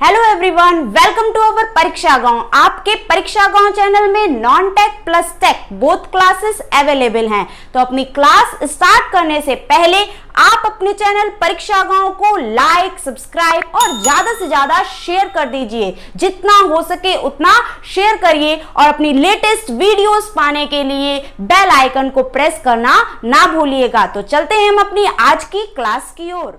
Hello everyone, welcome to our Pariksha Gaon. आपके Pariksha Gaon channel में non tech plus tech both classes available हैं। तो अपनी क्लास स्टार्ट करने से पहले आप अपने चैनल परीक्षा गांव को लाइक, सब्सक्राइब और ज्यादा से ज्यादा शेयर कर दीजिए। जितना हो सके उतना शेयर करिए और अपनी लेटेस्ट वीडियोस पाने के लिए बेल आइकन को प्रेस करना ना भूलिएगा। तो चलते हैं हम अपनी आज की क्लास की ओर।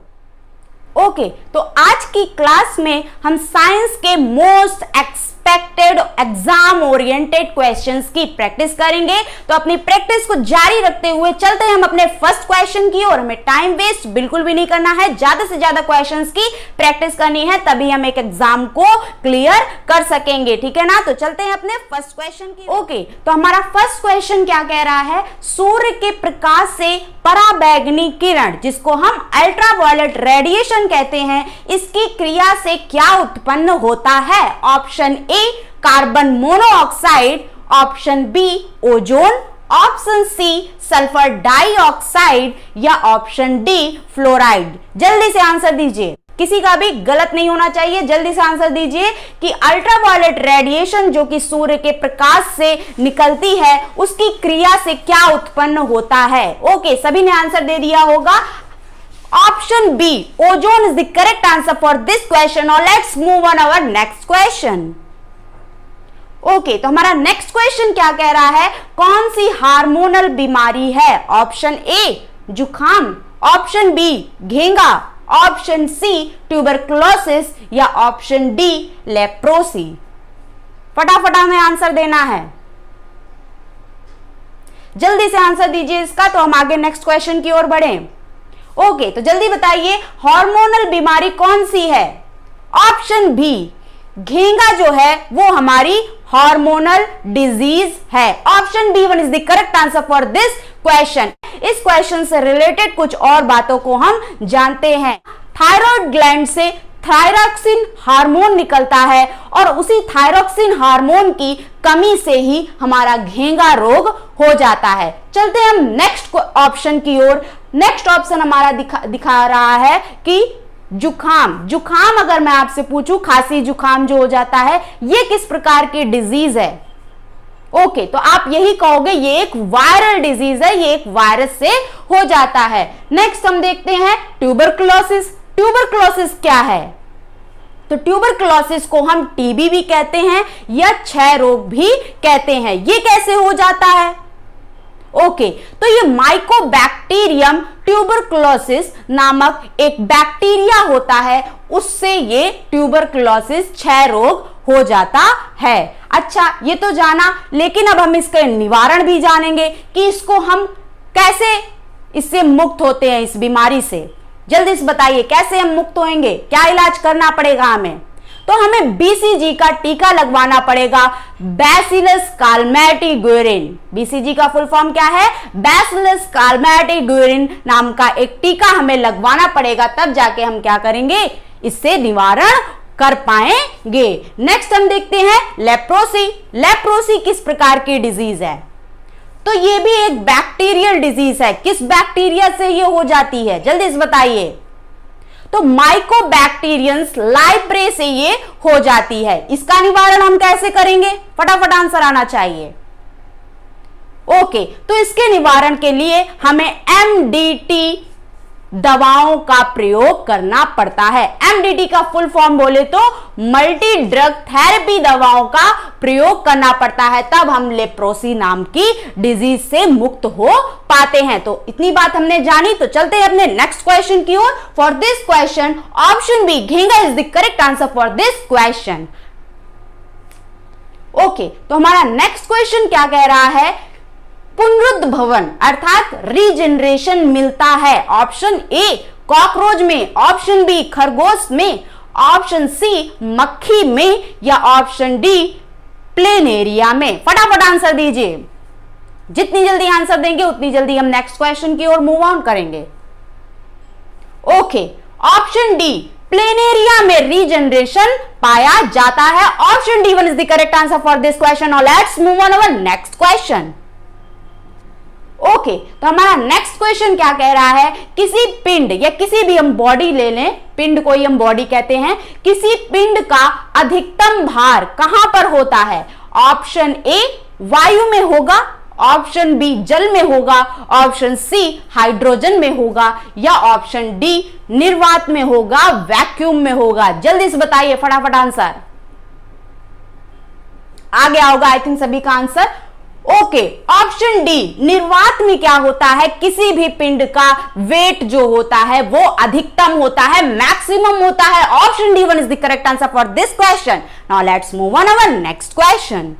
तो आज की क्लास में हम साइंस के most expected exam oriented questions की प्रैक्टिस करेंगे। तो अपनी प्रैक्टिस को जारी रखते हुए चलते हैं हम अपने फर्स्ट क्वेश्चन की ओर। हमें टाइम वेस्ट बिल्कुल भी नहीं करना है, ज्यादा से ज्यादा क्वेश्चंस की प्रैक्टिस करनी है, तभी हम एक एग्जाम को क्लियर कर सकेंगे। ठीक है ना। तो चलते हैं अपने फर्स्ट क्वेश्चन की। तो हमारा फर्स्ट क्वेश्चन क्या कह रहा है, सूर्य के प्रकाश से पराबैंगनी किरण, जिसको हम अल्ट्रावायलेट रेडिएशन कहते हैं, इसकी क्रिया से क्या उत्पन्न होता है? Option A carbon monoxide, option B ozone, option C sulphur dioxide या ऑप्शन डी फ्लोराइड। जल्दी से आंसर दीजिए, किसी का भी गलत नहीं होना चाहिए। जल्दी से आंसर दीजिए कि अल्ट्रावायलेट रेडिएशन जो कि सूर्य के प्रकाश से निकलती है, उसकी क्रिया से क्या उत्पन्न होता है? सभी ने आंसर दे दिया होगा। Option B ozone is the correct answer for this question. और let's move on our next question. तो हमारा नेक्स्ट क्वेश्चन क्या कह रहा है, कौन सी हार्मोनल बीमारी है? ऑप्शन ए जुखाम, ऑप्शन बी घेंगा, ऑप्शन सी ट्यूबरकुलोसिस या ऑप्शन डी लेप्रोसी। फटाफट हमें आंसर देना है, जल्दी से आंसर दीजिए इसका, तो हम आगे नेक्स्ट क्वेश्चन की ओर बढ़ें। तो जल्दी बताइए हार्मोनल बीमारी कौन सी है? ऑप्शन बी घेंगा जो है वो हमारी हार्मोनल डिजीज है। Option B one is the correct answer for this question. इस क्वेश्चन से रिलेटेड कुछ और बातों को हम जानते हैं। थायराइड ग्लैंड से थायरॉक्सिन हार्मोन निकलता है और उसी थायरॉक्सिन हार्मोन की कमी से ही हमारा घेंगा रोग हो जाता है। चलते हैं हम नेक्स्ट ऑप्शन की ओर। नेक्स्ट ऑप्शन हमारा दिखा रहा है कि जुखाम अगर मैं आपसे पूछूं, खांसी जुखाम जो हो जाता है, ये किस प्रकार की डिजीज है? तो आप यही कहोगे ये एक वायरल डिजीज है, ये एक वायरस से हो जाता है। नेक्स्ट हम देखते हैं ट्यूबरकुलोसिस। ट्यूबरकुलोसिस क्या है? तो ट्यूबरकुलोसिस को हम टीबी भी कहते हैं या क्षय रोग भी कहते हैं। ये कैसे हो जाता है? तो ये माइकोबैक्टीरियम ट्यूबरकुलोसिस नामक एक बैक्टीरिया होता है, उससे ये ट्यूबरकुलोसिस क्षय रोग हो जाता है। अच्छा, ये तो जाना, लेकिन अब हम इसके निवारण भी जानेंगे कि इसको हम कैसे इससे मुक्त होते हैं, इस बीमारी से। जल्दी से बताइए कैसे हम मुक्त होंगे, क्या इलाज करना पड़ेगा हमें? तो हमें बीसीजी का टीका लगवाना पड़ेगा, बैसिलस कालमैटी गुएरिन। बीसीजी का फुल फॉर्म क्या है? बैसिलस कालमैटी गुएरिन नाम का एक टीका हमें लगवाना पड़ेगा, तब जाके हम क्या करेंगे, इससे निवारण कर पाएंगे। नेक्स्ट हम देखते हैं लेप्रोसी। लेप्रोसी किस प्रकार की डिजीज है? तो ये भी एक बैक्टीरियल डिजीज है। किस बैक्टीरिया से ये हो जाती है? जल्दी से बताइए। तो माइकोबैक्टीरियंस लाइप्रे से ये हो जाती है। इसका निवारण हम कैसे करेंगे? फटाफट आंसर आना चाहिए। तो इसके निवारण के लिए हमें एमडीटी दवाओं का प्रयोग करना पड़ता है। एमडीटी का फुल फॉर्म बोले तो मल्टी ड्रग थेरेपी दवाओं का प्रयोग करना पड़ता है, तब हम लेप्रोसी नाम की डिजीज से मुक्त हो पाते हैं। तो इतनी बात हमने जानी। तो चलते हैं अपने नेक्स्ट क्वेश्चन की ओर। For this question option B घेंगा is the correct answer for this question. तो हमारा नेक्स्ट क्वेश्चन क्या कह रहा है, पुनरुद्भवन अर्थात रीजनरेशन मिलता है। ऑप्शन ए कॉकरोच में, ऑप्शन बी खरगोश में, ऑप्शन सी मक्खी में या ऑप्शन डी प्लेनेरिया में। फटाफट आंसर दीजिए। जितनी जल्दी आंसर देंगे उतनी जल्दी हम नेक्स्ट क्वेश्चन की ओर मूव ऑन करेंगे। ऑप्शन डी प्लेनेरिया में रीजनरेशन पाया जाता है। Option D one is the correct answer for this question. और let's move on our next question. Okay, तो हमारा नेक्स्ट क्वेश्चन क्या कह रहा है, किसी पिंड या किसी भी हम बॉडी ले लें, पिंड को ही हम बॉडी कहते हैं, किसी पिंड का अधिकतम भार कहां पर होता है? ऑप्शन ए वायु में होगा, ऑप्शन बी जल में होगा, ऑप्शन सी हाइड्रोजन में होगा, या ऑप्शन डी निर्वात में होगा, वैक्यूम में होगा। जल्दी से बताइए, फटाफट आंसर आ गया होगा आई थिंक सभी का आंसर। ओके, ऑप्शन डी निर्वात में क्या होता है, किसी भी पिंड का वेट जो होता है वो अधिकतम होता है, मैक्सिमम होता है। Option D one is the correct answer for this question. Now let's move on our next question.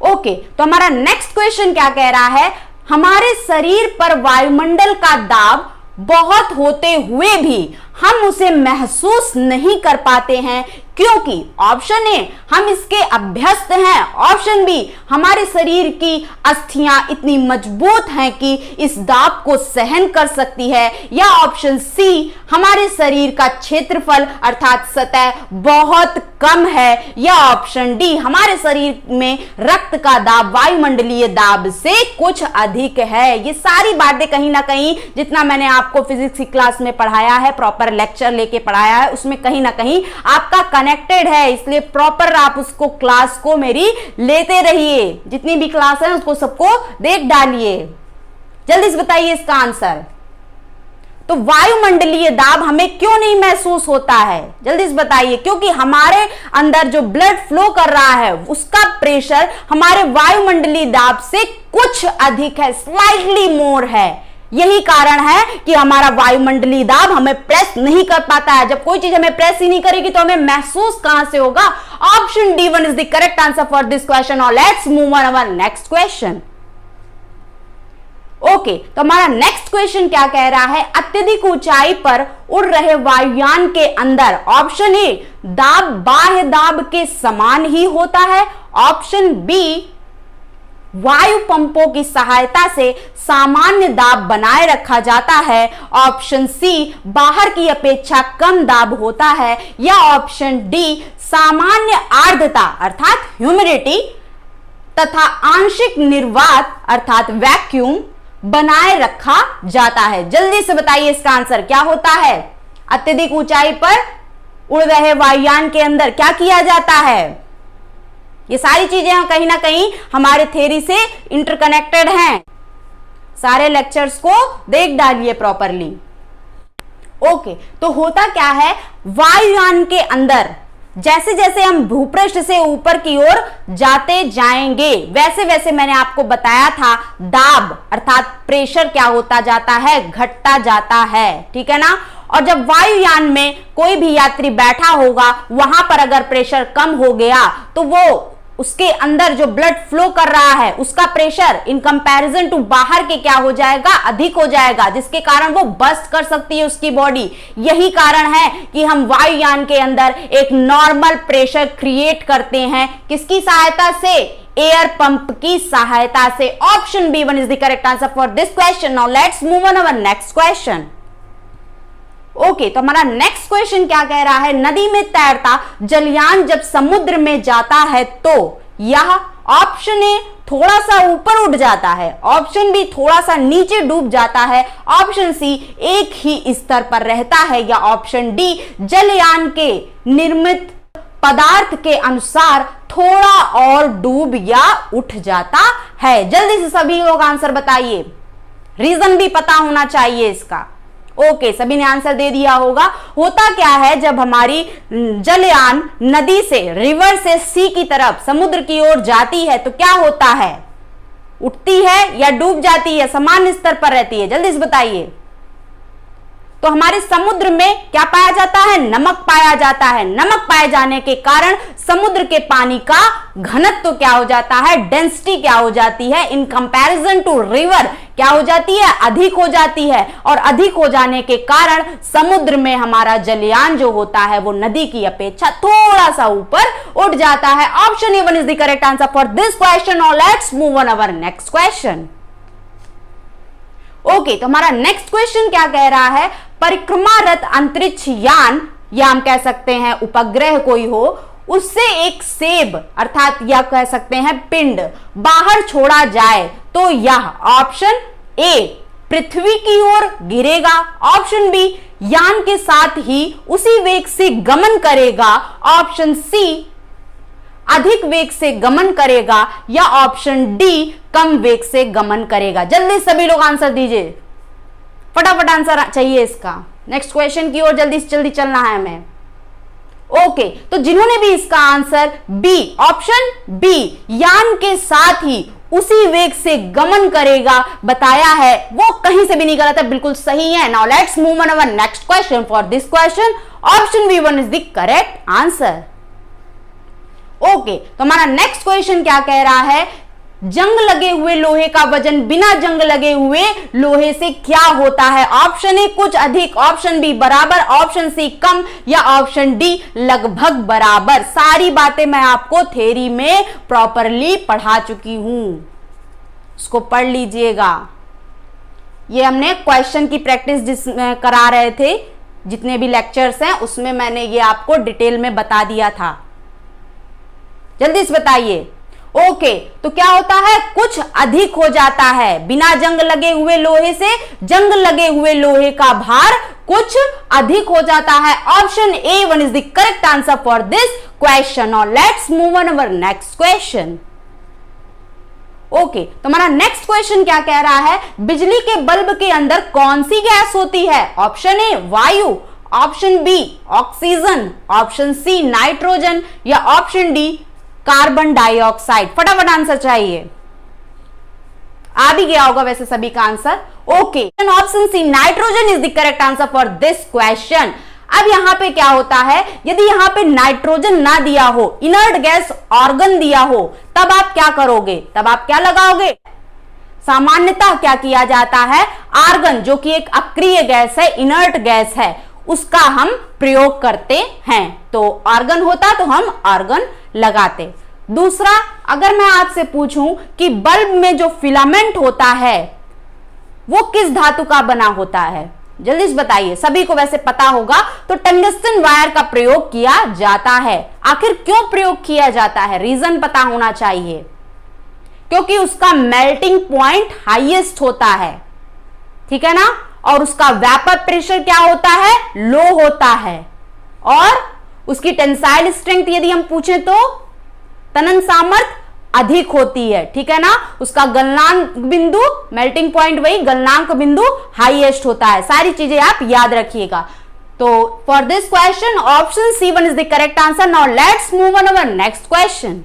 Okay, तो हमारा नेक्स्ट क्वेश्चन क्या कह रहा है, हमारे शरीर पर वायुमंडल का दाब बहुत होते हुए भी हम उसे महसूस नहीं कर पाते हैं, क्योंकि ऑप्शन ए हम इसके अभ्यस्त हैं, ऑप्शन बी हमारे शरीर की अस्थियां इतनी मजबूत हैं कि इस दाब को सहन कर सकती है, या ऑप्शन सी हमारे शरीर का क्षेत्रफल अर्थात सतह बहुत कम है, या ऑप्शन डी हमारे शरीर में रक्त का दाब वायुमंडलीय दाब से कुछ अधिक है। ये सारी बातें कहीं ना कहीं जितना मैंने आपको फिजिक्स की क्लास में पढ़ाया है, प्रॉपर लेक्चर लेके पढ़ाया है, उसमें कहीं ना कहीं आपका कनेक्टेड है, इसलिए प्रॉपर आप उसको क्लास को मेरी लेते रहिए, जितनी भी क्लास है उसको सबको देख डालिए। जल्दी से बताइए इसका आंसर। तो वायुमंडलीय दाब हमें क्यों नहीं महसूस होता है, जल्दी से बताइए। क्योंकि हमारे अंदर जो ब्लड फ्लो कर रहा है उसका प्रेशर हमारे वायुमंडलीय दाब से कुछ अधिक है, स्लाइटली मोर है। यही कारण है कि हमारा वायुमंडलीय दाब हमें प्रेस नहीं कर पाता है। जब कोई चीज हमें प्रेस ही नहीं करेगी तो हमें महसूस कहां से होगा? Option D one is the correct answer for this question. और let's move on our next question. Okay, तो हमारा नेक्स्ट क्वेश्चन क्या कह रहा है, अत्यधिक ऊंचाई पर उड़ रहे वायुयान के अंदर ऑप्शन ए दाब बाह्य दाब के समान ही होता है, ऑप्शन बी वायु पंपों की सहायता से सामान्य दाब बनाए रखा जाता है, ऑप्शन सी बाहर की अपेक्षा कम दाब होता है, या ऑप्शन डी सामान्य आर्द्रता अर्थात ह्यूमिडिटी तथा आंशिक निर्वात अर्थात वैक्यूम बनाए रखा जाता है। जल्दी से बताइए इसका आंसर क्या होता है। अत्यधिक ऊंचाई पर उड़ रहे वायुयान के अंदर क्या किया जाता है? ये सारी चीजें कहीं ना कहीं हमारे थ्योरी से इंटरकनेक्टेड हैं। सारे लेक्चर्स को देख डालिए प्रॉपरली। ओके, तो होता क्या है, वायुयान के अंदर जैसे जैसे हम भूपृष्ठ से ऊपर की ओर जाते जाएंगे वैसे वैसे मैंने आपको बताया था दाब अर्थात प्रेशर क्या होता जाता है, घटता जाता है, ठीक है ना। और जब वायुयान में कोई भी यात्री बैठा होगा वहां पर अगर प्रेशर कम हो गया तो वो उसके अंदर जो ब्लड फ्लो कर रहा है उसका प्रेशर इन कंपैरिजन टू बाहर के क्या हो जाएगा, अधिक हो जाएगा, जिसके कारण वो बस्ट कर सकती है उसकी बॉडी। यही कारण है कि हम वायुयान के अंदर एक नॉर्मल प्रेशर क्रिएट करते हैं, किसकी सहायता से? एयर पंप की सहायता से। Option B one is the correct answer for this question. Now let's move on our next question. Okay, तो हमारा नेक्स्ट क्वेश्चन क्या कह रहा है, नदी में तैरता जलयान जब समुद्र में जाता है तो यह ऑप्शन ए थोड़ा सा ऊपर उठ जाता है, ऑप्शन बी थोड़ा सा नीचे डूब जाता है, ऑप्शन सी एक ही स्तर पर रहता है, या ऑप्शन डी जलयान के निर्मित पदार्थ के अनुसार थोड़ा और डूब या उठ जाता है। जल्दी से सभी लोग आंसर बताइए, रीजन भी पता होना चाहिए इसका। ओके, सभी ने आंसर दे दिया होगा। होता क्या है, जब हमारी जलयान नदी से रिवर से सी की तरफ समुद्र की ओर जाती है तो क्या होता है, उठती है या डूब जाती है, समान स्तर पर रहती है? जल्दी से बताइए। तो हमारे समुद्र में क्या पाया जाता है, नमक पाया जाता है। नमक पाए जाने के कारण समुद्र के पानी का घनत्व क्या हो जाता है, डेंसिटी क्या हो जाती है, इन कंपैरिजन टू रिवर क्या हो जाती है, अधिक हो जाती है। और अधिक हो जाने के कारण समुद्र में हमारा जलयान जो होता है वो नदी की अपेक्षा थोड़ा सा ऊपर उठ जाता है। Option A one is the correct answer for this question. और let's move on our next question. Okay, तो हमारा नेक्स्ट क्वेश्चन क्या कह रहा है, परिक्रमारत अंतरिक्ष यान या हम कह सकते हैं उपग्रह कोई हो, उससे एक सेब अर्थात या कह सकते हैं पिंड बाहर छोड़ा जाए तो यह ऑप्शन ए पृथ्वी की ओर गिरेगा, ऑप्शन बी यान के साथ ही उसी वेग से गमन करेगा, ऑप्शन सी अधिक वेग से गमन करेगा, या ऑप्शन डी कम वेग से गमन करेगा। जल्दी सभी लोग आंसर दीजिए, फटाफट आंसर चाहिए इसका। नेक्स्ट क्वेश्चन की ओर जल्दी से जल्दी चलना है हमें। ओके, तो जिन्होंने भी इसका आंसर बी ऑप्शन बी यान के साथ ही उसी वेग से गमन करेगा बताया है, वो कहीं से भी नहीं गलत है, बिल्कुल सही है। Now let's move on our next question. For this question option B one is the correct answer. Okay, तो हमारा नेक्स्ट क्वेश्चन क्या कह रहा है, जंग लगे हुए लोहे का वजन बिना जंग लगे हुए लोहे से क्या होता है। ऑप्शन ए कुछ अधिक, ऑप्शन बी बराबर, ऑप्शन सी कम, या ऑप्शन डी लगभग बराबर। सारी बातें मैं आपको थ्योरी में प्रॉपरली पढ़ा चुकी हूं, उसको पढ़ लीजिएगा। ये हमने क्वेश्चन की प्रैक्टिस जिसमें करा रहे थे, जितने भी लेक्चर्स हैं उसमें मैंने ये आपको डिटेल में बता दिया था। जल्दी से बताइए। ओके, तो क्या होता है, कुछ अधिक हो जाता है। बिना जंग लगे हुए लोहे से जंग लगे हुए लोहे का भार कुछ अधिक हो जाता है। Option A one is the correct answer for this question. और let's move on our next question. Okay, तो हमारा नेक्स्ट क्वेश्चन क्या कह रहा है, बिजली के बल्ब के अंदर कौन सी गैस होती है। ऑप्शन ए वायु, option B oxygen, option C nitrogen, या ऑप्शन डी कार्बन डाइऑक्साइड। फटाफट आंसर चाहिए, आ भी गया होगा वैसे सभी का answer. Okay, option C nitrogen is the correct answer for this question. अब यहां पे क्या होता है, यदि यहां पे नाइट्रोजन ना दिया हो, इनर्ट गैस ऑर्गन दिया हो, तब आप क्या करोगे, तब आप क्या लगाओगे। सामान्यतः क्या किया जाता है, आर्गन जो कि एक अक्रिय गैस है, इनर्ट गैस है, उसका हम प्रयोग करते हैं। तो आर्गन होता तो हम आर्गन लगाते। दूसरा, अगर मैं आपसे पूछूं कि बल्ब में जो फिलामेंट होता है वो किस धातु का बना होता है, जल्दी से बताइए। सभी को वैसे पता होगा, तो टंगस्टन वायर का प्रयोग किया जाता है। आखिर क्यों प्रयोग किया जाता है, रीजन पता होना चाहिए। क्योंकि उसका मेल्टिंग पॉइंट हाईएस्ट होता है, ठीक है ना, और उसका वेपर प्रेशर क्या होता है, लो होता है, और उसकी टेंसाइल स्ट्रेंथ यदि हम पूछें तो तनन सामर्थ्य अधिक होती है, ठीक है ना। उसका गलनांक बिंदु, मेल्टिंग पॉइंट वही गलनांक बिंदु हाईएस्ट होता है। सारी चीजें आप याद रखिएगा। तो for this question option C one is the correct answer. Now let's move on our next question.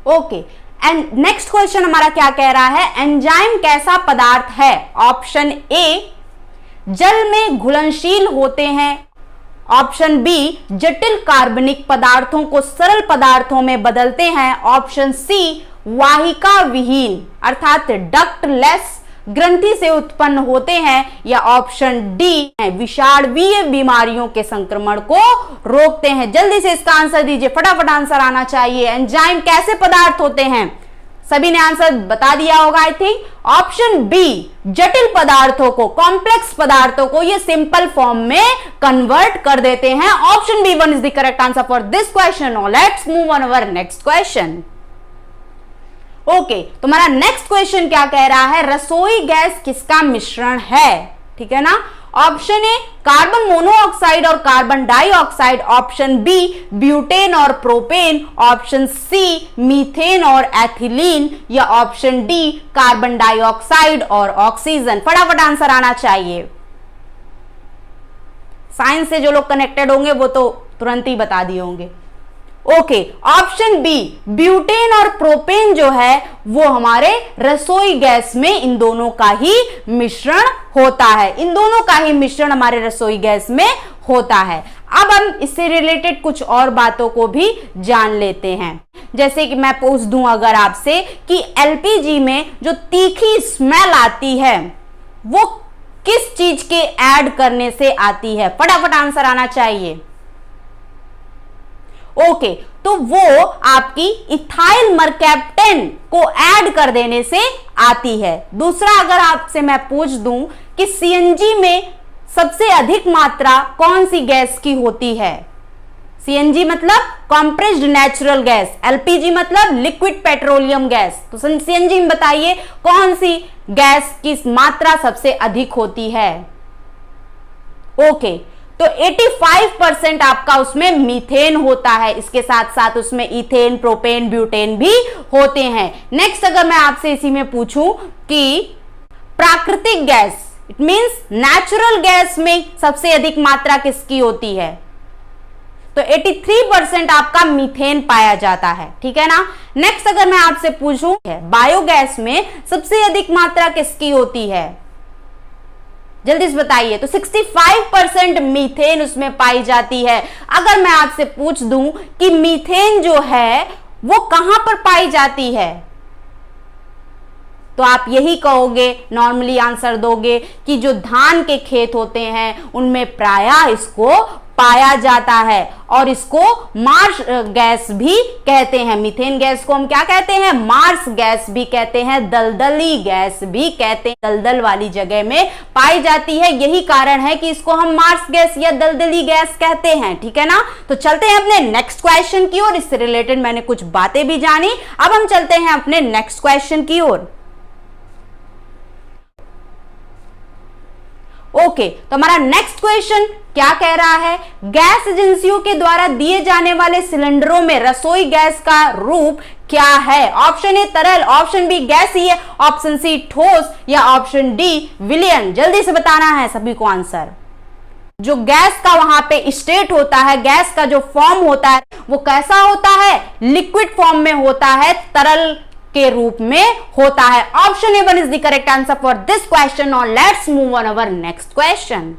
Okay, and next question हमारा क्या कह रहा है, एंजाइम कैसा पदार्थ है। ऑप्शन ए जल में घुलनशील होते हैं, ऑप्शन बी जटिल कार्बनिक पदार्थों को सरल पदार्थों में बदलते हैं, ऑप्शन सी वाहिका विहीन अर्थात डक्टलेस ग्रंथि से उत्पन्न होते हैं, या ऑप्शन डी विषाणुवीय बीमारियों के संक्रमण को रोकते हैं। जल्दी से इसका आंसर दीजिए, फटाफट आंसर आना चाहिए। एंजाइम कैसे पदार्थ होते हैं, सभी ने आंसर बता दिया होगा आई थिंक। ऑप्शन बी जटिल पदार्थों को, कॉम्प्लेक्स पदार्थों को ये सिंपल फॉर्म में कन्वर्ट कर देते हैं। Option B one is the correct answer for this question. Let's move on our next question. Okay, तो हमारा नेक्स्ट क्वेश्चन क्या कह रहा है, रसोई गैस किसका मिश्रण है, ठीक है ना। ऑप्शन ए कार्बन मोनोऑक्साइड और carbon dioxide, option B butane और प्रोपेन, ऑप्शन सी मीथेन और एथिलीन, या ऑप्शन डी कार्बन डाइऑक्साइड और ऑक्सीजन। फटाफट आंसर आना चाहिए। साइंस से जो लोग कनेक्टेड होंगे वो तो तुरंत ही बता दिए होंगे। ओके, ऑप्शन बी ब्यूटेन और प्रोपेन जो है वो हमारे रसोई गैस में इन दोनों का ही मिश्रण होता है, इन दोनों का ही मिश्रण हमारे रसोई गैस में होता है। अब हम इससे रिलेटेड कुछ और बातों को भी जान लेते हैं। जैसे कि मैं पूछ दूं अगर आपसे कि एलपीजी में जो तीखी स्मेल आती है वो किस चीज के ऐड करने से आती है, फटाफट आंसर आना चाहिए। ओके, तो वो आपकी इथाइल मरकैप्टेन को ऐड कर देने से आती है। दूसरा, अगर आपसे मैं पूछ दूं कि सीएनजी में सबसे अधिक मात्रा कौन सी गैस की होती है, सीएनजी मतलब कंप्रेस्ड नेचुरल गैस, एलपीजी मतलब लिक्विड पेट्रोलियम गैस। तो सीएनजी में बताइए कौन सी गैस की मात्रा सबसे अधिक होती है? ओके, तो 85% आपका उसमें मीथेन होता है, इसके साथ साथ उसमें इथेन, प्रोपेन, ब्यूटेन भी होते हैं। नेक्स्ट अगर मैं आपसे इसी में पूछूं कि प्राकृतिक gas, it means natural gas में सबसे अधिक मात्रा किसकी होती है? तो 83% आपका मीथेन पाया जाता है, ठीक है ना। नेक्स्ट अगर मैं आपसे पूछूं बायोगैस में सबसे अधिक मात्रा किसकी होती है? जल्दी से बताइए। तो 65% मीथेन उसमें पाई जाती है। अगर मैं आपसे पूछ दूं कि मीथेन जो है वो कहां पर पाई जाती है, तो आप यही कहोगे, नॉर्मली आंसर दोगे कि जो धान के खेत होते हैं उनमें प्रायः इसको पाया जाता है, और इसको मार्स गैस भी कहते हैं। मीथेन गैस को हम क्या कहते हैं? मार्स गैस भी कहते हैं, दलदली गैस भी कहते हैं। दलदल वाली जगह में पाई जाती है, यही कारण है कि इसको हम मार्स गैस या दलदली गैस कहते हैं, ठीक है ना। तो चलते हैं अपने नेक्स्ट क्वेश्चन की ओर। इससे रिलेटेड मैंने कुछ बातें भी जानी, अब हम चलते हैं अपने नेक्स्ट क्वेश्चन की ओर। ओके, तो हमारा नेक्स्ट क्वेश्चन क्या कह रहा है? गैस एजेंसियों के द्वारा दिए जाने वाले सिलेंडरों में रसोई गैस का रूप क्या है? ऑप्शन ए तरल, ऑप्शन बी गैसीय, ऑप्शन सी ठोस, या ऑप्शन डी विलयन। जल्दी से बताना है सभी को आंसर। जो गैस का वहां पे स्टेट होता है, गैस का जो फॉर्म होता है वो कैसा होता है? लिक्विड फॉर्म में होता है, तरल के रूप में होता है। Option A one is the correct answer for this question. और let's move on our next question.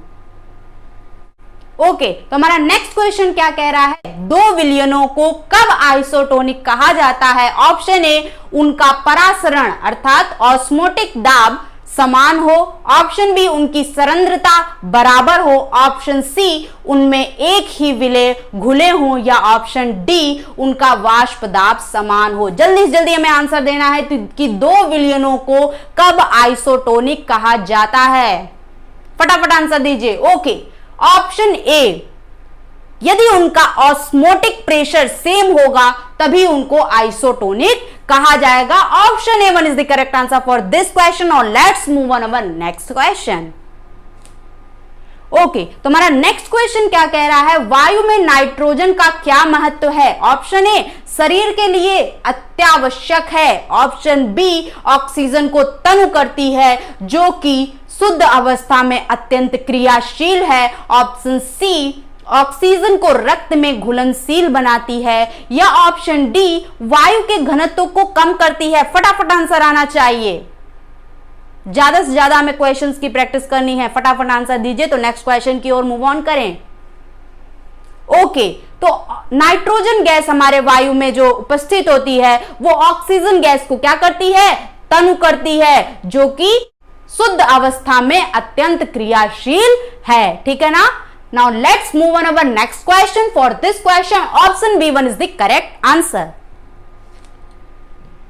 Okay, तो हमारा नेक्स्ट क्वेश्चन क्या कह रहा है? दो विलयनों को कब आइसोटोनिक कहा जाता है? ऑप्शन ए उनका परासरण अर्थात ऑस्मोटिक दाब समान हो, ऑप्शन बी उनकी सरंध्रता बराबर हो, ऑप्शन सी उनमें एक ही विलेय घुले हों, या ऑप्शन डी उनका वाष्प दाब समान हो। जल्दी से जल्दी हमें आंसर देना है कि दो विलयनों को कब आइसोटोनिक कहा जाता है। फटाफट आंसर दीजिए। ओके, ऑप्शन ए, यदि उनका ऑस्मोटिक प्रेशर सेम होगा तभी उनको आइसोटोनिक कहा जाएगा। Option A one is the correct answer for this question. और let's move on our next question. Okay, तो हमारा नेक्स्ट क्वेश्चन क्या कह रहा है? वायु में नाइट्रोजन का क्या महत्व है? ऑप्शन ए शरीर के लिए अत्यावश्यक है, ऑप्शन बी ऑक्सीजन को तनु करती है जो कि शुद्ध अवस्था में अत्यंत क्रियाशील है, ऑप्शन सी ऑक्सीजन को रक्त में घुलनशील बनाती है, या ऑप्शन डी वायु के घनत्व को कम करती है। फटाफट आंसर आना चाहिए, ज्यादा से ज्यादा हमें क्वेश्चंस की प्रैक्टिस करनी है। फटाफट आंसर दीजिए तो नेक्स्ट क्वेश्चन की ओर मूव ऑन करें। ओके, तो नाइट्रोजन गैस हमारे वायु में जो उपस्थित होती है वो ऑक्सीजन गैस को क्या करती है? तनु करती है, जो कि शुद्ध अवस्था में अत्यंत क्रियाशील है, ठीक है ना। Now let's move on our next question. For this question, option B1 is the correct answer.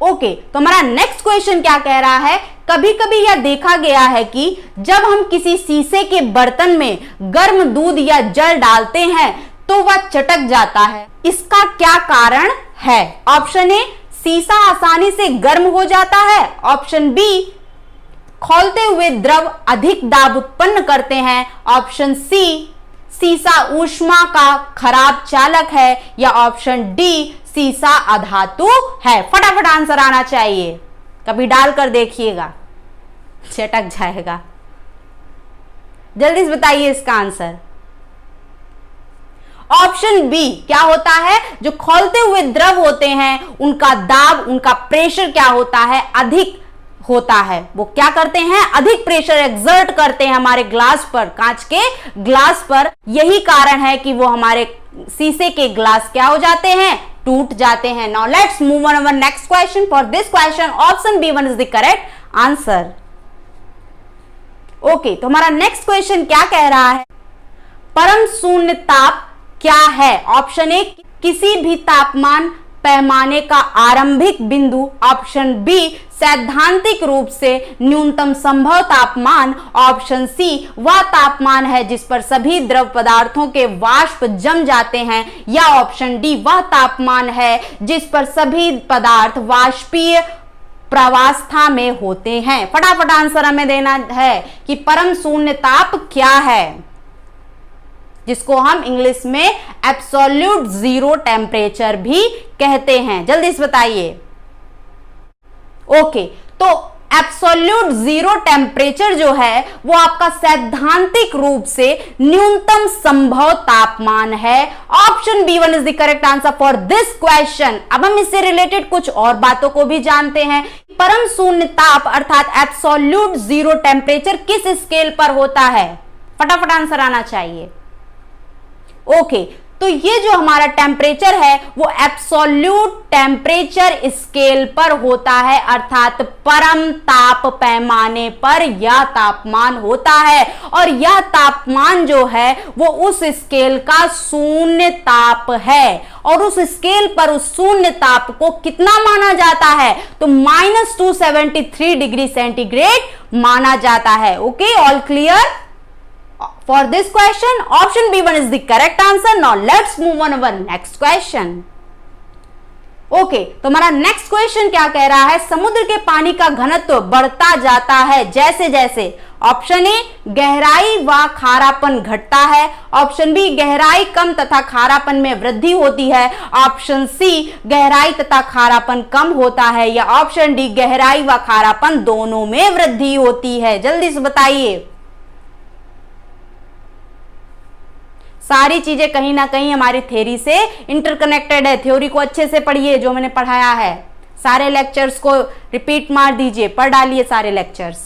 Okay, तो हमारा नेक्स्ट क्वेश्चन क्या कह रहा है? कभी कभी यह देखा गया है कि जब हम किसी शीशे के बर्तन में गर्म दूध या जल डालते हैं तो वह चटक जाता है, इसका क्या कारण है? ऑप्शन ए शीशा आसानी से गर्म हो जाता है, ऑप्शन बी खौलते हुए द्रव अधिक दाब उत्पन्न करते हैं, ऑप्शन सी शीशा ऊष्मा का खराब चालक है, या ऑप्शन डी शीशा अधातु है। फटाफट आंसर आना चाहिए, कभी डालकर देखिएगा चटक जाएगा। जल्दी से बताइए इसका आंसर। ऑप्शन बी क्या होता है? जो खौलते हुए द्रव होते हैं उनका दाब, उनका प्रेशर क्या होता है? अधिक होता है। वो क्या करते हैं? अधिक प्रेशर एक्सर्ट करते हैं हमारे ग्लास पर, कांच के ग्लास पर। यही कारण है कि वो हमारे शीशे के ग्लास क्या हो जाते हैं? टूट जाते हैं। Now let's move on our next question. For this question option B1 is the correct answer. Okay, तो हमारा नेक्स्ट क्वेश्चन क्या कह रहा है? परम शून्य ताप क्या है? ऑप्शन ए किसी भी तापमान पैमाने का आरंभिक बिंदु, ऑप्शन बी सैद्धांतिक रूप से न्यूनतम संभव तापमान ऑप्शन सी वह तापमान है जिस पर सभी द्रव पदार्थों के वाष्प जम जाते हैं, या ऑप्शन डी वह तापमान है जिस पर सभी पदार्थ वाष्पीय प्रवास्था में होते हैं। फटाफट आंसर हमें देना है कि परम शून्य ताप क्या है, जिसको हम इंग्लिश में एब्सोल्यूट जीरो टेम्परेचर भी कहते हैं। जल्दी से बताइए। ओके, तो एब्सोल्यूट जीरो टेम्परेचर जो है वो आपका सैद्धांतिक रूप से न्यूनतम संभव तापमान है। Option B1 is the correct answer for this question. अब हम इससे रिलेटेड कुछ और बातों को भी जानते हैं। परम शून्य ताप अर्थात एब्सोल्यूट जीरो टेम्परेचर किस स्केल पर होता है? फटाफट आंसर आना चाहिए। ओके, तो ये जो हमारा टेम्परेचर है वो एब्सोल्यूट टेम्परेचर स्केल पर होता है, अर्थात परम ताप पैमाने पर यह तापमान होता है। और यह तापमान जो है वो उस स्केल का शून्य ताप है, और उस स्केल पर उस शून्य ताप को कितना माना जाता है? तो -273 डिग्री सेंटीग्रेड माना जाता है। Okay, all clear? For this question, option B1 is the correct answer. Now let's move on our next question. Okay, तो हमारा नेक्स्ट क्वेश्चन क्या कह रहा है? समुद्र के पानी का घनत्व बढ़ता जाता है जैसे जैसे ऑप्शन ए गहराई व खारापन घटता है, ऑप्शन बी गहराई कम तथा खारापन में वृद्धि होती है, ऑप्शन सी गहराई तथा खारापन कम होता है, या ऑप्शन डी गहराई व खारापन दोनों में वृद्धि होती है। जल्दी से बताइए। सारी चीजें कहीं ना कहीं हमारी थ्योरी से इंटरकनेक्टेड है। थ्योरी को अच्छे से पढ़िए, जो मैंने पढ़ाया है। सारे लेक्चर्स को रिपीट मार दीजिए, पढ़ डालिए सारे लेक्चर्स।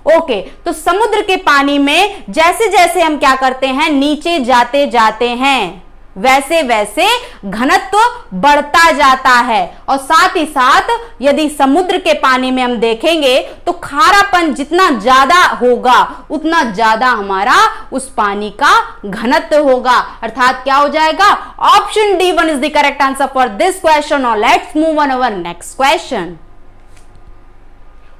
ओके, तो समुद्र के पानी में जैसे जैसे हम क्या करते हैं, नीचे जाते जाते हैं, वैसे वैसे घनत्व बढ़ता जाता है। और साथ ही साथ यदि समुद्र के पानी में हम देखेंगे तो खारापन जितना ज्यादा होगा उतना ज्यादा हमारा उस पानी का घनत्व होगा, अर्थात क्या हो जाएगा? Option D1 is the correct answer for this question. और let's move on our next question.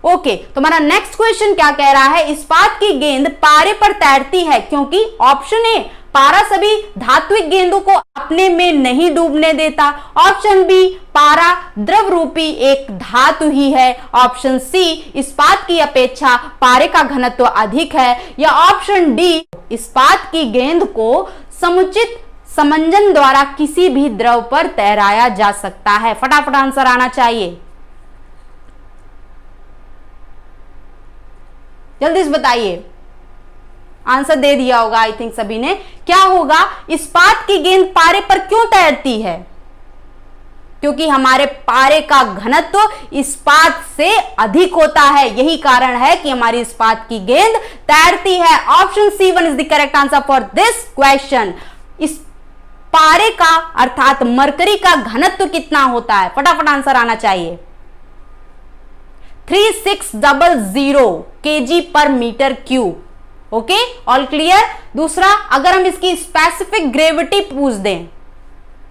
Okay, तो हमारा नेक्स्ट क्वेश्चन क्या कह रहा है? इस्पात की गेंद पारे पर तैरती है क्योंकि ऑप्शन ए पारा सभी धात्विक गेंदों को अपने में नहीं डूबने देता, ऑप्शन बी पारा द्रव रूपी एक धातु ही है, ऑप्शन सी इस्पात की अपेक्षा पारे का घनत्व अधिक है, या ऑप्शन डी इस्पात की गेंद को समुचित समंजन द्वारा किसी भी द्रव पर तैराया जा सकता है। फटाफट आंसर आना चाहिए। जल्दी से बताइए। आंसर दे दिया होगा आई थिंक सभी ने। क्या होगा? इस्पात की गेंद पारे पर क्यों तैरती है? क्योंकि हमारे पारे का घनत्व इस्पात से अधिक होता है। यही कारण है कि हमारी इस्पात की गेंद तैरती है। Option C1 is the correct answer for this question. इस पारे का अर्थात मरकरी का घनत्व कितना होता है? फटाफट आंसर आना चाहिए। 3600 kg पर metre cube. Okay, all clear? दूसरा, अगर हम इसकी स्पेसिफिक ग्रेविटी पूछ दें,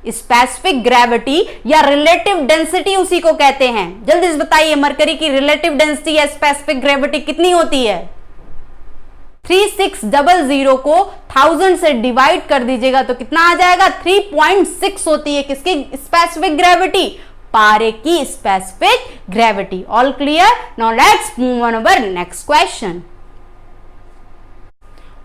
स्पेसिफिक ग्रेविटी या रिलेटिव डेंसिटी उसी को कहते हैं। जल्दी से बताइए, मरकरी की रिलेटिव डेंसिटी या स्पेसिफिक ग्रेविटी कितनी होती है? 3600 को 1000 से डिवाइड कर दीजिएगा तो कितना आ जाएगा? 3.6 होती है। किसकी स्पेसिफिक ग्रेविटी? पारे की specific gravity. All clear? Now let's move on our next question.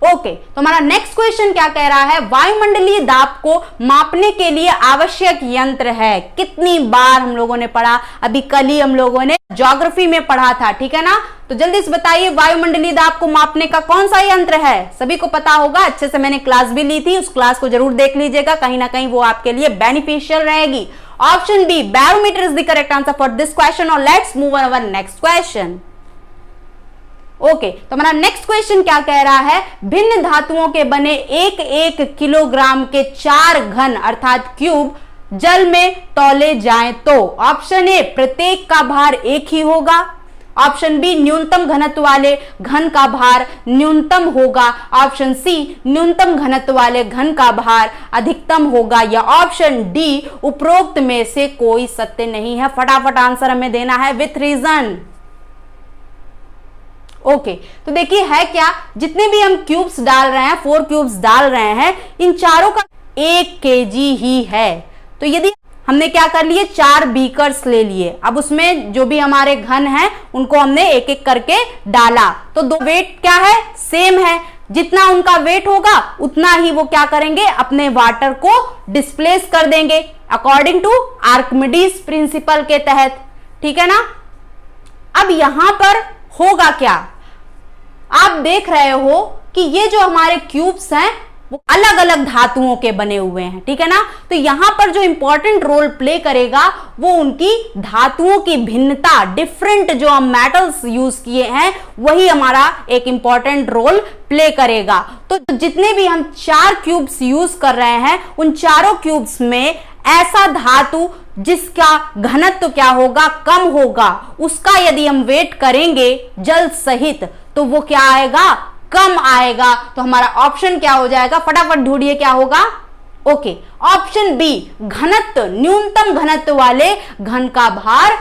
Okay, तो हमारा नेक्स्ट क्वेश्चन क्या कह रहा है? वायुमंडलीय दाब को मापने के लिए आवश्यक यंत्र है। कितनी बार हम लोगों ने पढ़ा? अभी कल ही हम लोगों ने ज्योग्राफी में पढ़ा था, ठीक है ना? तो जल्दी से बताइए, वायुमंडलीय दाब को मापने का कौन सा यंत्र है? सभी को पता होगा, अच्छे से मैंने क्लास भी ली थी, उस क्लास को जरूर देख लीजिएगा, कहीं ना कहीं वो आपके लिए बेनिफिशियल रहेगी। Option B barometer is the correct answer for this question. और let's move on our next question. Okay, तो हमारा नेक्स्ट क्वेश्चन क्या कह रहा है? भिन्न धातुओं के बने 1 किलोग्राम के 4 घन अर्थात क्यूब जल में तौले जाएं तो ऑप्शन ए प्रत्येक का भार एक ही होगा, ऑप्शन बी न्यूनतम घनत्व वाले घन का भार न्यूनतम होगा, ऑप्शन सी न्यूनतम घनत्व वाले घन का भार अधिकतम होगा, या ऑप्शन डी उपरोक्त में से कोई सत्य नहीं है। फटाफट आंसर हमें देना है विथ रीजन। ओके, तो देखिए है क्या, जितने भी हम क्यूब्स डाल रहे हैं, 4 क्यूब्स डाल रहे हैं, इन चारों का 1 kg ही है। तो यदि हमने क्या कर लिए, 4 बीकर्स ले लिए, अब उसमें जो भी हमारे घन हैं उनको हमने एक एक करके डाला, तो दो वेट क्या है, सेम है। जितना उनका वेट होगा उतना ही वो क्या करेंगे, अपने वाटर को डिस्प्लेस कर देंगे अकॉर्डिंग टू आर्किमिडीज प्रिंसिपल के तहत। ठीक है ना। अब यहां पर होगा क्या, आप देख रहे हो कि ये जो हमारे क्यूब्स हैं वो अलग अलग धातुओं के बने हुए हैं। ठीक है ना। तो यहां पर जो इंपॉर्टेंट रोल प्ले करेगा वो उनकी धातुओं की भिन्नता, डिफरेंट जो हम मेटल्स यूज किए हैं वही हमारा एक इंपॉर्टेंट रोल प्ले करेगा। तो जितने भी हम 4 क्यूब्स यूज कर रहे हैं उन चारों क्यूब्स में ऐसा धातु जिसका घनत्व क्या होगा, कम होगा, उसका यदि हम वेट करेंगे जल सहित तो वो क्या आएगा, कम आएगा। तो हमारा ऑप्शन क्या हो जाएगा, फटाफट ढूंढिए क्या होगा। ओके, ऑप्शन बी घनत्व, न्यूनतम घनत्व वाले घन का भार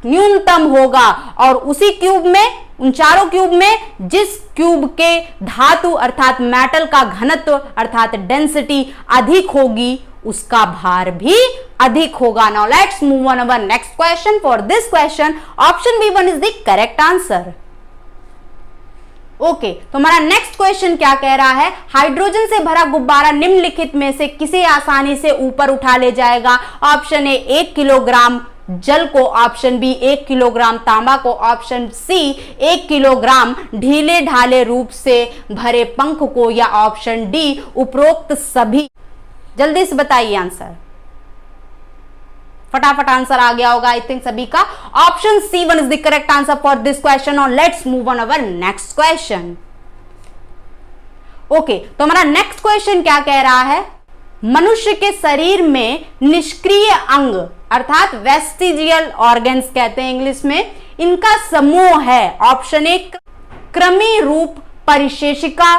न्यूनतम होगा, और उसी क्यूब में, उन चारों क्यूब में जिस क्यूब के धातु अर्थात मेटल का घनत्व अर्थात डेंसिटी अधिक होगी उसका भार भी अधिक होगा। Now let's move on our next question. For this question option B 1 is the correct answer. Okay, तो हमारा नेक्स्ट क्वेश्चन क्या कह रहा है, हाइड्रोजन से भरा गुब्बारा निम्नलिखित में से किसे आसानी से ऊपर उठा ले जाएगा। ऑप्शन ए 1 किलोग्राम जल को, ऑप्शन बी 1 किलोग्राम तांबा को, ऑप्शन सी 1 किलोग्राम ढीले ढाले रूप से भरे पंख को, या ऑप्शन डी उपरोक्त सभी। जल्दी से बताइए आंसर, फटाफट आंसर आ गया होगा आई थिंक सभी का। Option C 1 is the correct answer for this question. और let's move on our next question. Okay, तो हमारा नेक्स्ट क्वेश्चन क्या कह रहा है, मनुष्य के शरीर में निष्क्रिय अंग अर्थात वेस्टिजियल ऑर्गन्स कहते हैं इंग्लिश में, इनका समूह है। ऑप्शन ए क्रमी रूप परिशेषिका,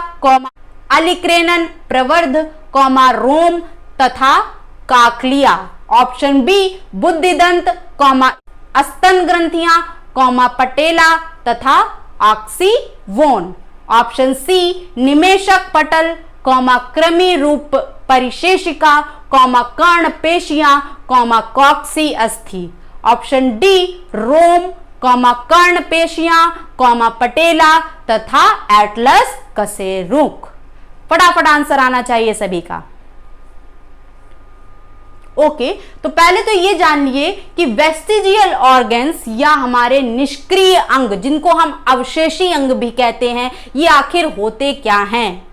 अलिक्रेनन प्रवर्ध, रोम तथा काकलिया, ऑप्शन बी बुद्धिदंत, स्तन ग्रंथियां, पटेला तथा ऑक्सीवोन, ऑप्शन सी निमेशक पटल, क्रमी रूप परिशेषिका, कर्ण पेशियां, कॉक्सी अस्थि, ऑप्शन डी रोम, कर्ण पेशियां, पटेला तथा एटलस कशेरुक। फटाफट आंसर आना चाहिए सभी का। ओके, तो पहले तो ये जानिए कि वेस्टिजियल ऑर्गन्स या हमारे निष्क्रिय अंग जिनको हम अवशेषी अंग भी कहते हैं, ये आखिर होते क्या हैं।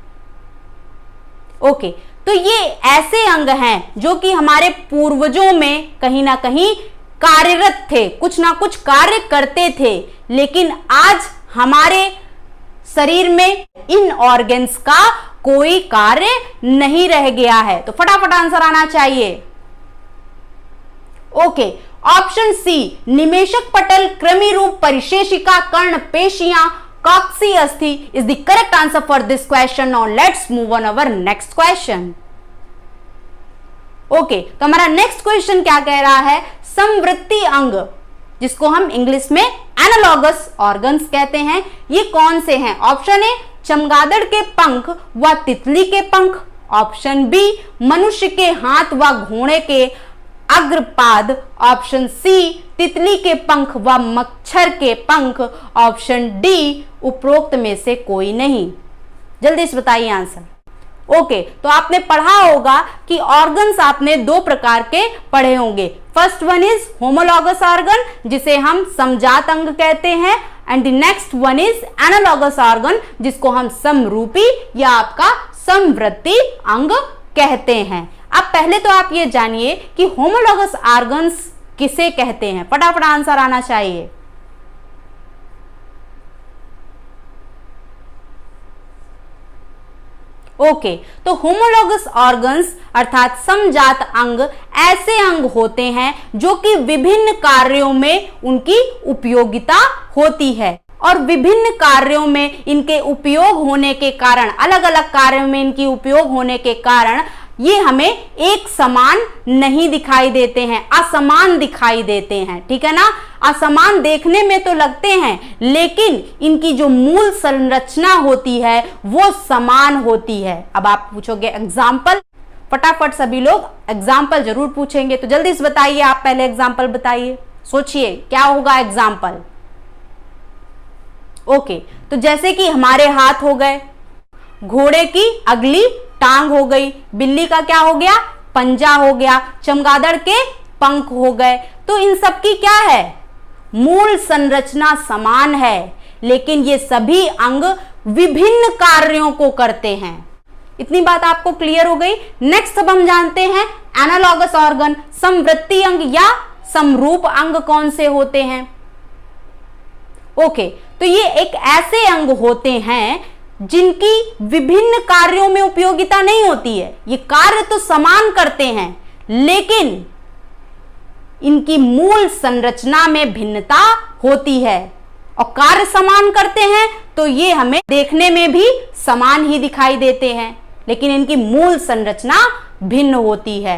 ओके, तो ये ऐसे अंग हैं जो कि हमारे पूर्वजों में कहीं ना कहीं कार्यरत थे, कुछ ना कुछ कार्य करते थे, लेकिन आज हमारे शरीर में इन ऑर्गन्स का कोई कार्य नहीं रह गया है। तो फटाफट आंसर आना चाहिए। ओके, ऑप्शन सी निमेशक पटल, क्रमी रूप परिशेषिका, कर्ण पेशियां, कॉक्सी अस्थि is the correct answer for this question. Now let's move on our next question. Okay, तो हमारा नेक्स्ट क्वेश्चन क्या कह रहा है, समवृत्ति अंग जिसको हम इंग्लिश में एनालॉगस ऑर्गन्स कहते हैं, ये कौन से हैं। ऑप्शन ए चमगादड़ के पंख व तितली के पंख, ऑप्शन बी मनुष्य के हाथ व घोड़े के अग्रपाद, ऑप्शन सी तितली के पंख व मच्छर के पंख, ऑप्शन डी उपरोक्त में से कोई नहीं। जल्दी से बताइए आंसर। ओके, तो आपने पढ़ा होगा कि ऑर्गन्स आपने 2 प्रकार के पढ़े होंगे। First one is homologous organ जिसे हम समजात अंग कहते हैं, and the next one is analogous organ जिसको हम समरूपी या आपका समवृत्ति अंग कहते हैं। अब पहले तो आप ये जानिए कि होमोलॉगस ऑर्गन्स किसे कहते हैं, फटाफट आंसर आना चाहिए। ओके, तो होमोलॉगस ऑर्गन्स अर्थात समजात अंग ऐसे अंग होते हैं जो कि विभिन्न कार्यों में उनकी उपयोगिता होती है और विभिन्न कार्यों में इनके उपयोग होने के कारण, अलग अलग कार्यों में इनकी उपयोग होने के कारण ये हमें एक समान नहीं दिखाई देते हैं, असमान दिखाई देते हैं। ठीक है ना, असमान देखने में तो लगते हैं लेकिन इनकी जो मूल संरचना होती है वो समान होती है। अब आप पूछोगे एग्जाम्पल, फटाफट सभी लोग एग्जाम्पल जरूर पूछेंगे, तो जल्दी से बताइए, आप पहले एग्जाम्पल बताइए, सोचिए क्या होगा एग्जाम्पल। ओके, तो जैसे कि हमारे हाथ हो गए, घोड़े की अगली टांग हो गई, बिल्ली का क्या हो गया, पंजा हो गया, चमगादड़ के पंख हो गए। तो इन सब की क्या है, मूल संरचना समान है लेकिन ये सभी अंग विभिन्न कार्यों को करते हैं। इतनी बात आपको क्लियर हो गई। नेक्स्ट अब हम जानते हैं एनालॉगस ऑर्गन, समवर्ती अंग या समरूप अंग कौन से होते हैं। ओके, तो ये एक ऐसे अंग होते हैं जिनकी विभिन्न कार्यों में उपयोगिता नहीं होती है, ये कार्य तो समान करते हैं लेकिन इनकी मूल संरचना में भिन्नता होती है। और कार्य समान करते हैं तो ये हमें देखने में भी समान ही दिखाई देते हैं लेकिन इनकी मूल संरचना भिन्न होती है।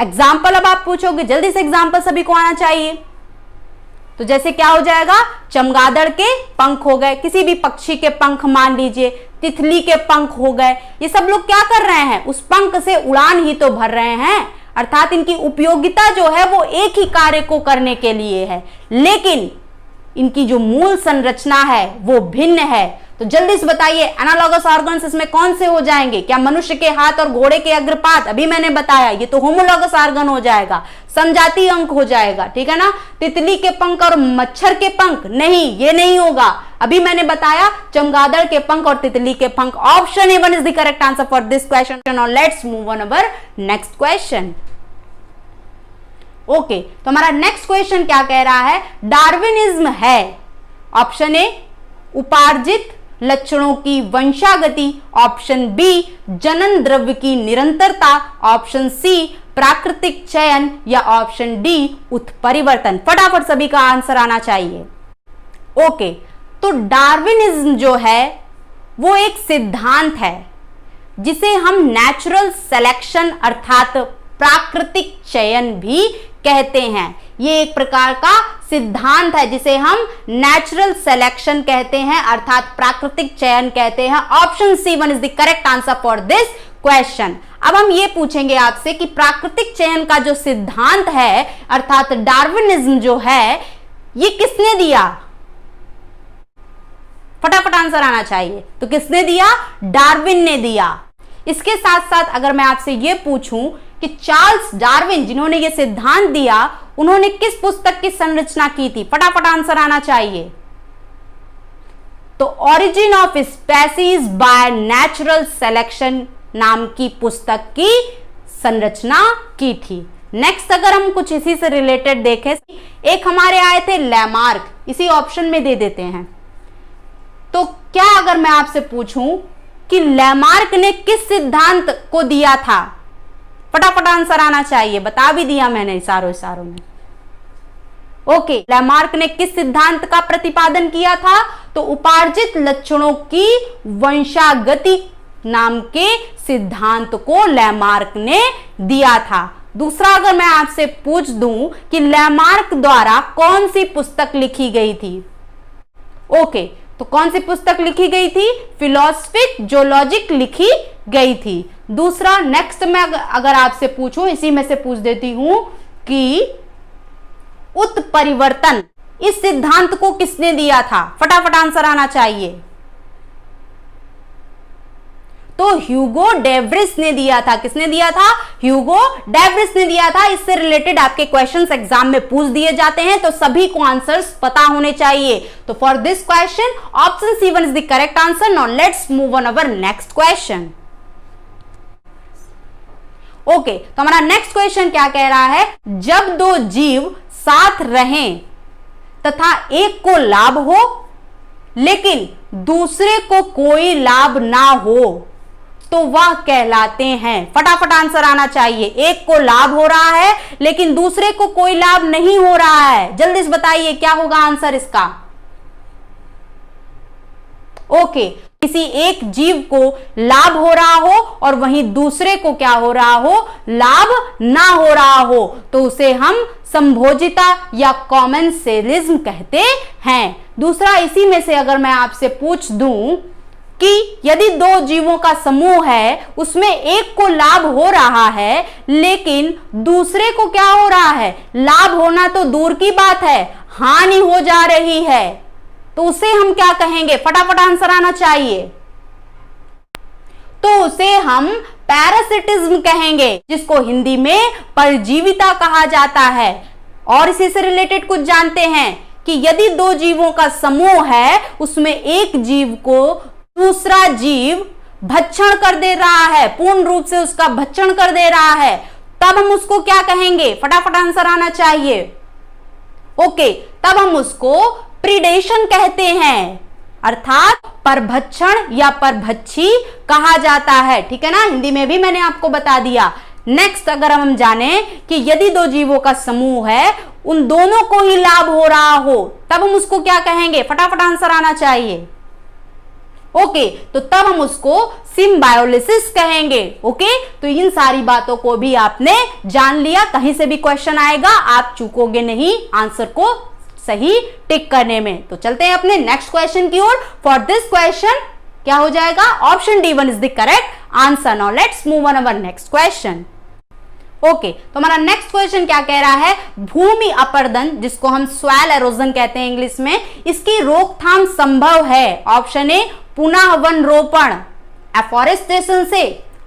एग्जाम्पल अब आप पूछोगे, जल्दी से एग्जाम्पल सभी को आना चाहिए। तो जैसे क्या हो जाएगा, चमगादड़ के पंख हो गए, किसी भी पक्षी के पंख मान लीजिए, तितली के पंख हो गए, ये सब लोग क्या कर रहे हैं, उस पंख से उड़ान ही तो भर रहे हैं, अर्थात इनकी उपयोगिता जो है वो एक ही कार्य को करने के लिए है लेकिन इनकी जो मूल संरचना है वो भिन्न है। तो जल्दी से बताइए एनालॉगस ऑर्गन्स इसमें कौन से हो जाएंगे। क्या मनुष्य के हाथ और घोड़े के अग्रपात, अभी मैंने बताया ये तो होमोलॉगस ऑर्गन हो जाएगा, समजाती अंग हो जाएगा। ठीक है ना, तितली के पंख और मच्छर के पंख, नहीं ये नहीं होगा, अभी मैंने बताया चमगादड़ के पंख और तितली के पंख। Option A one is the correct answer for this question. Now let's move on our next question. Okay, तो हमारा नेक्स्ट क्वेश्चन क्या कह रहा है, डार्विनिज्म है ऑप्शन ए उपार्जित लक्षणों की वंशागति, ऑप्शन बी जनन द्रव्य की निरंतरता, ऑप्शन सी प्राकृतिक चयन या ऑप्शन डी उत्परिवर्तन। फटाफट सभी का आंसर आना चाहिए। ओके, तो डार्विनिज्म जो है वो एक सिद्धांत है जिसे हम नेचुरल सिलेक्शन अर्थात प्राकृतिक चयन भी कहते हैं। ये एक प्रकार का सिद्धांत है जिसे हम नेचुरल सिलेक्शन कहते हैं अर्थात प्राकृतिक चयन कहते हैं। Option C one is the correct answer for this question. अब हम ये पूछेंगे आपसे कि प्राकृतिक चयन का जो सिद्धांत है अर्थात डार्विनिज्म जो है ये किसने दिया, फटाफट आंसर आना चाहिए। तो किसने दिया, डार्विन ने दिया। इसके साथ साथ अगर मैं आपसे ये पूछूं कि चार्ल्स डार्विन जिन्होंने ये सिद्धांत दिया उन्होंने किस पुस्तक की संरचना की थी, फटाफट आंसर आना चाहिए। तो origin of species by natural selection नाम की पुस्तक की संरचना की थी। नेक्स्ट अगर हम कुछ इसी से रिलेटेड देखें, एक हमारे आए थे लैमार्क, इसी ऑप्शन में दे देते हैं। तो क्या अगर मैं आपसे पूछूं कि लैमार्क ने किस सिद्धांत को दिया था, फटाफट आंसर आना चाहिए। बता भी दिया मैंने इशारों में। ओके, लैमार्क ने किस सिद्धांत का प्रतिपादन किया था, तो उपार्जित लक्षणों की वंशागति नाम के सिद्धांत को लैमार्क ने दिया था। दूसरा अगर मैं आपसे पूछ दूं कि लैमार्क द्वारा कौन सी पुस्तक लिखी गई थी, ओके, तो कौन सी पुस्तक लिखी गई थी, फिलोसफिक जोलॉजिक लिखी गई थी। दूसरा नेक्स्ट मैं अगर आपसे पूछूं, इसी में से पूछ देती हूं कि उत्परिवर्तन इस सिद्धांत को किसने दिया था, फटाफट आंसर आना चाहिए। तो ह्यूगो डेवरिस ने दिया था। किसने दिया था, ह्यूगो डेवरिस ने दिया था। इससे रिलेटेड आपके क्वेश्चंस एग्जाम में पूछ दिए जाते हैं तो सभी को आंसर्स पता होने चाहिए। तो for this question option C one is the correct answer. Now let's move on our next question. Okay, तो हमारा नेक्स्ट क्वेश्चन क्या कह रहा है, जब दो जीव साथ रहें तथा एक को लाभ हो लेकिन दूसरे को कोई लाभ ना हो तो वह कहलाते हैं। फटाफट आंसर आना चाहिए। एक को लाभ हो रहा है लेकिन दूसरे को कोई लाभ नहीं हो रहा है। जल्दी से बताइए क्या होगा आंसर इसका। ओके, किसी एक जीव को लाभ हो रहा हो और वहीं दूसरे को क्या हो रहा हो, लाभ ना हो रहा हो, तो उसे हम संभोजिता या कॉमेंसेलिज्म कहते हैं। दूसरा, इसी में से अगर मैं आपसे पूछ दूं कि यदि दो जीवों का समूह है, उसमें एक को लाभ हो रहा है लेकिन दूसरे को क्या हो रहा है, लाभ होना तो दूर की बात है, हानि हो जा रही है, तो उसे हम क्या कहेंगे? फटाफट आंसर आना चाहिए। तो उसे हम पैरासिटिज्म कहेंगे, जिसको हिंदी में परजीविता कहा जाता है। और इसी से रिलेटेड कुछ जानते हैं कि यदि दो जीवों का समूह है, उसमें एक जीव को दूसरा जीव भक्षण कर दे रहा है, पूर्ण रूप से उसका भक्षण कर दे रहा है, तब हम उसको क्या कहेंगे? फटाफट आंसर आना चाहिए। ओके, तब हम उसको प्रीडेशन कहते हैं, अर्थात परभक्षण या परभक्षी कहा जाता है। ठीक है ना, हिंदी में भी मैंने आपको बता दिया। नेक्स्ट, अगर हम जाने कि यदि दो जीवों का समूह है, उन दोनों को ही लाभ हो रहा हो, तब हम उसको क्या कहेंगे? फटाफट आंसर आना चाहिए। ओके, तो तब हम उसको सिम्बायोसिस कहेंगे। ओके, तो इन सारी बातों को भी आपने जान लिया। कहीं से भी क्वेश्चन आएगा, आप चूकोगे नहीं आंसर को सही टिक करने में। तो चलते हैं अपने नेक्स्ट क्वेश्चन की ओर। फॉर दिस क्वेश्चन क्या हो जाएगा? Option D1 is the correct answer. Now let's move on our next question. Okay, तो हमारा नेक्स्ट क्वेश्चन क्या कह रहा है? भूमि अपरदन, जिसको हम सॉइल एरोजन कहते हैं इंग्लिश में, इसकी रोकथाम संभव है। ऑप्शन ए, पुनः वन रोपण एफॉरेस्टेशन से।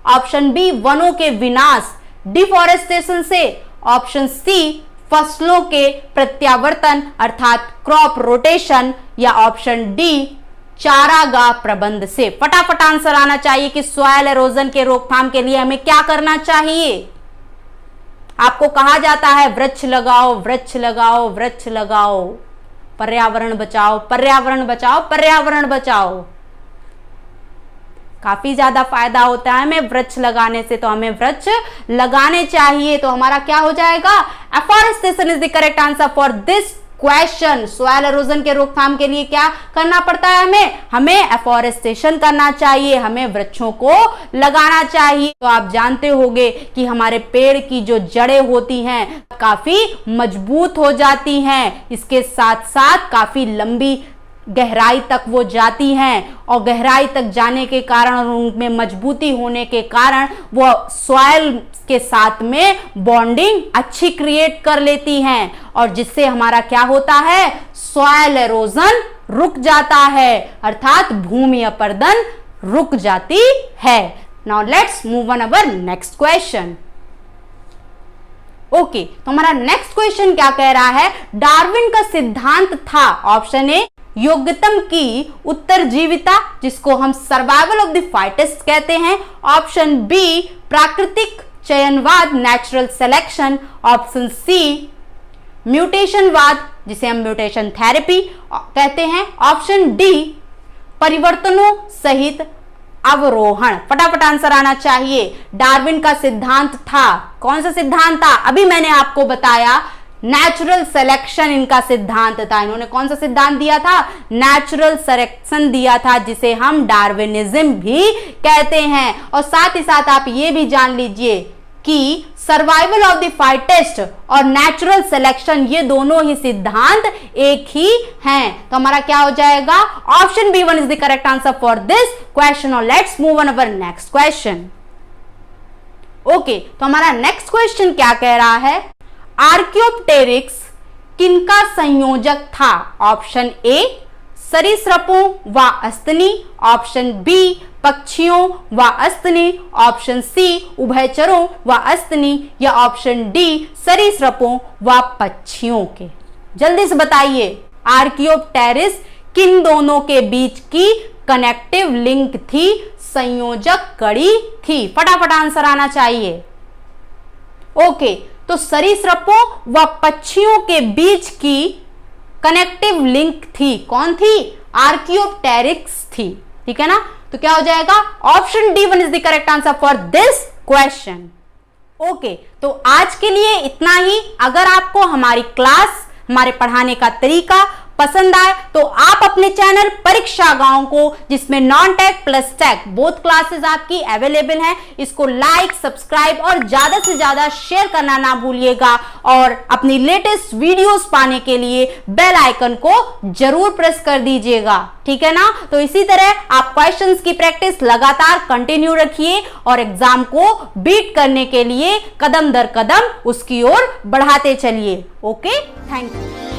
ऑप्शन बी, वनों के विनाश डिफॉरेस्टेशन से। ऑप्शन सी, फसलों के प्रत्यावर्तन अर्थात क्रॉप रोटेशन। या ऑप्शन डी, चारागाह प्रबंध से। फटाफट आंसर आना चाहिए कि सॉइल एरोजन के रोकथाम के लिए हमें क्या करना चाहिए। आपको कहा जाता है वृक्ष लगाओ, वृक्ष लगाओ, वृक्ष लगाओ, पर्यावरण बचाओ, पर्यावरण बचाओ, पर्यावरण बचाओ। काफी ज्यादा फायदा होता है हमें वृक्ष लगाने से, तो हमें वृक्ष लगाने चाहिए। तो हमारा क्या हो जाएगा? Afforestation is the correct answer for this question. Soil halogen के रोकथाम के लिए क्या करना पड़ता है? हमें एफॉरेस्टेशन करना चाहिए, हमें वृक्षों को लगाना चाहिए। तो आप जानते होंगे कि हमारे पेड़ की जो जड़ें होती हैं काफी मजबूत हो जाती हैं, इसके साथ साथ काफी लंबी गहराई तक वो जाती हैं, और गहराई तक जाने के कारण और उनमें मजबूती होने के कारण वो सॉइल के साथ में बॉन्डिंग अच्छी क्रिएट कर लेती हैं, और जिससे हमारा क्या होता है? सॉइल एरोजन रुक जाता है, अर्थात भूमि अपरदन रुक जाती है। Now let's move on our next question. Okay, तो हमारा नेक्स्ट क्वेश्चन क्या कह रहा है? डार्विन का सिद्धांत था। ऑप्शन ए, योग्यतम की उत्तरजीविता, जिसको हम सर्वाइवल ऑफ द फाइटेस्ट कहते हैं। ऑप्शन बी, प्राकृतिक चयनवाद नेचुरल सिलेक्शन। ऑप्शन सी, म्यूटेशनवाद, जिसे हम म्यूटेशन थेरेपी कहते हैं। ऑप्शन डी, परिवर्तनों सहित अवरोहण। फटाफट आंसर आना चाहिए। डार्विन का सिद्धांत था, कौन सा सिद्धांत था? अभी मैंने आपको बताया, नेचुरल सिलेक्शन इनका सिद्धांत था। इन्होंने कौन सा सिद्धांत दिया था? नेचुरल सिलेक्शन दिया था, जिसे हम डार्विनिज्म भी कहते हैं। और साथ ही साथ आप ये भी जान लीजिए कि सर्वाइवल ऑफ द फाइटेस्ट और नेचुरल सिलेक्शन, ये दोनों ही सिद्धांत एक ही हैं। तो हमारा क्या हो जाएगा? Option B1 is the correct answer for this question. और let's move on our next question. Okay, तो हमारा नेक्स्ट क्वेश्चन क्या कह रहा है? आर्कियोप्टेरिक्स किनका संयोजक था? ऑप्शन ए, सरीसृपों व अस्तनी। ऑप्शन बी, पक्षियों व अस्तनी। ऑप्शन सी, उभयचरों व अस्तनी। या ऑप्शन डी, सरीसृपों व पक्षियों के। जल्दी से बताइए, आर्कियोप्टेरिक्स किन दोनों के बीच की कनेक्टिव लिंक थी, संयोजक कड़ी थी? फटाफट आंसर आना चाहिए। ओके, तो सरीसृपों व पक्षियों के बीच की कनेक्टिव लिंक थी, कौन थी? आर्कियोप्टेरिक्स थी। ठीक है ना, तो क्या हो जाएगा, option D1 is the correct answer for this question. Okay, तो आज के लिए इतना ही। अगर आपको हमारी क्लास, हमारे पढ़ाने का तरीका पसंद आए तो आप अपने चैनल परीक्षा गांव को, जिसमें non tech plus tech both classes आपकी अवेलेबल हैं, इसको लाइक, सब्सक्राइब और ज्यादा से ज्यादा शेयर करना ना भूलिएगा। और अपनी लेटेस्ट वीडियोस पाने के लिए बेल आइकन को जरूर प्रेस कर दीजिएगा, ठीक है ना। तो इसी तरह आप क्वेश्चंस की प्रैक्टिस लगातार कंटिन्यू रखिए और एग्जाम को बीट करने के लिए कदम दर कदम उसकी ओर बढ़ाते चलिए। Okay, thank you.